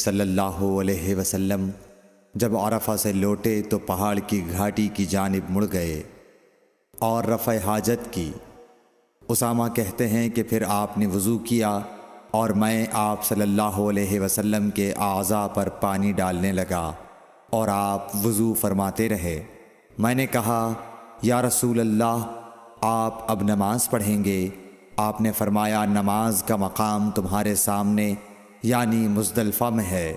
صلی اللہ علیہ وسلم جب عرفہ سے لوٹے تو پہاڑ کی گھاٹی کی جانب مڑ گئے اور رفع حاجت کی۔ اسامہ کہتے ہیں کہ پھر آپ نے وضو کیا اور میں آپ صلی اللہ علیہ وسلم کے اعضاء پر پانی ڈالنے لگا اور آپ وضو فرماتے رہے۔ میں نے کہا یا رسول اللہ، آپ اب نماز پڑھیں گے؟ آپ نے فرمایا نماز کا مقام تمہارے سامنے یعنی مزدلفہ میں ہے،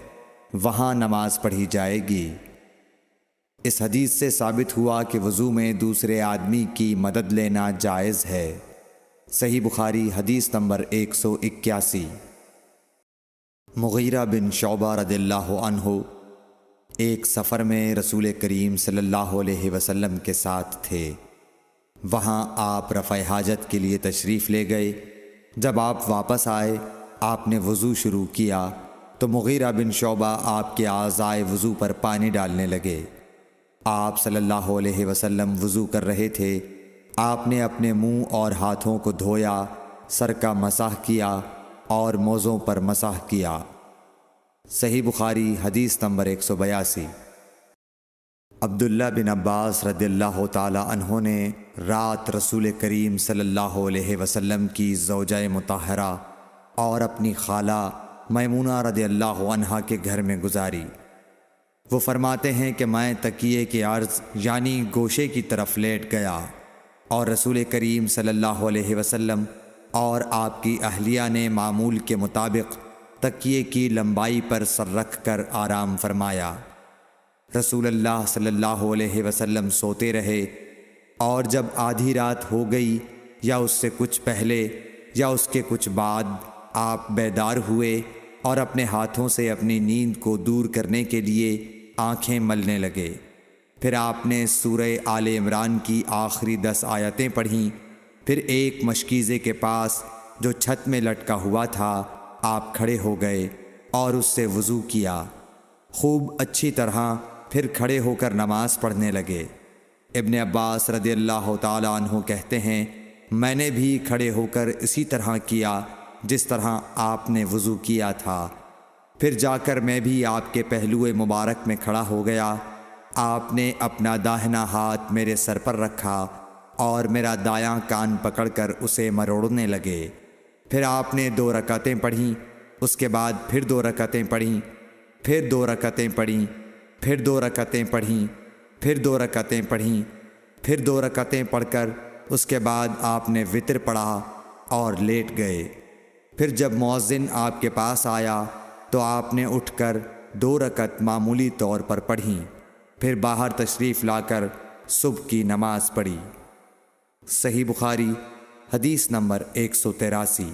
وہاں نماز پڑھی جائے گی۔ اس حدیث سے ثابت ہوا کہ وضو میں دوسرے آدمی کی مدد لینا جائز ہے۔ صحیح بخاری حدیث نمبر 181۔ مغیرہ بن شعبہ رضی اللہ عنہ ایک سفر میں رسول کریم صلی اللہ علیہ وسلم کے ساتھ تھے۔ وہاں آپ رفع حاجت کے لیے تشریف لے گئے۔ جب آپ واپس آئے، آپ نے وضو شروع کیا تو مغیرہ بن شعبہ آپ کے اعضائے وضو پر پانی ڈالنے لگے۔ آپ صلی اللہ علیہ وسلم وضو کر رہے تھے۔ آپ نے اپنے منہ اور ہاتھوں کو دھویا، سر کا مسح کیا اور موزوں پر مسح کیا۔ صحیح بخاری حدیث نمبر 182۔ عبداللہ بن عباس رضی اللہ تعالی عنہ نے رات رسول کریم صلی اللہ علیہ وسلم کی زوجہ مطہرہ اور اپنی خالہ میمونہ رضی اللہ عنہا کے گھر میں گزاری۔ وہ فرماتے ہیں کہ میں تکیے کے عرض یعنی گوشے کی طرف لیٹ گیا اور رسول کریم صلی اللہ علیہ وسلم اور آپ کی اہلیہ نے معمول کے مطابق تکیے کی لمبائی پر سر رکھ کر آرام فرمایا۔ رسول اللہ صلی اللہ علیہ وسلم سوتے رہے اور جب آدھی رات ہو گئی یا اس سے کچھ پہلے یا اس کے کچھ بعد آپ بیدار ہوئے اور اپنے ہاتھوں سے اپنی نیند کو دور کرنے کے لیے آنکھیں ملنے لگے۔ پھر آپ نے سورہ آل عمران کی آخری 10 آیتیں پڑھیں۔ پھر ایک مشکیزے کے پاس جو چھت میں لٹکا ہوا تھا آپ کھڑے ہو گئے اور اس سے وضو کیا، خوب اچھی طرح، پھر کھڑے ہو کر نماز پڑھنے لگے۔ ابن عباس رضی اللہ تعالی عنہ کہتے ہیں میں نے بھی کھڑے ہو کر اسی طرح کیا جس طرح آپ نے وضو کیا تھا۔ پھر جا کر میں بھی آپ کے پہلو مبارک میں کھڑا ہو گیا۔ آپ نے اپنا داہنا ہاتھ میرے سر پر رکھا اور میرا دایاں کان پکڑ کر اسے مروڑنے لگے۔ پھر آپ نے 2 رکعتیں پڑھیں، اس کے بعد پھر 2 رکعتیں پڑھیں، پھر 2 رکعتیں پڑھیں، پھر 2 رکعتیں پڑھیں، پھر 2 رکعتیں پڑھیں، پھر 2 رکعتیں پڑھ کر اس کے بعد آپ نے وتر پڑھا اور لیٹ گئے۔ پھر جب مؤذن آپ کے پاس آیا تو آپ نے اٹھ کر 2 رکعت معمولی طور پر پڑھیں، پھر باہر تشریف لا کر صبح کی نماز پڑھی۔ صحیح بخاری حدیث نمبر 183۔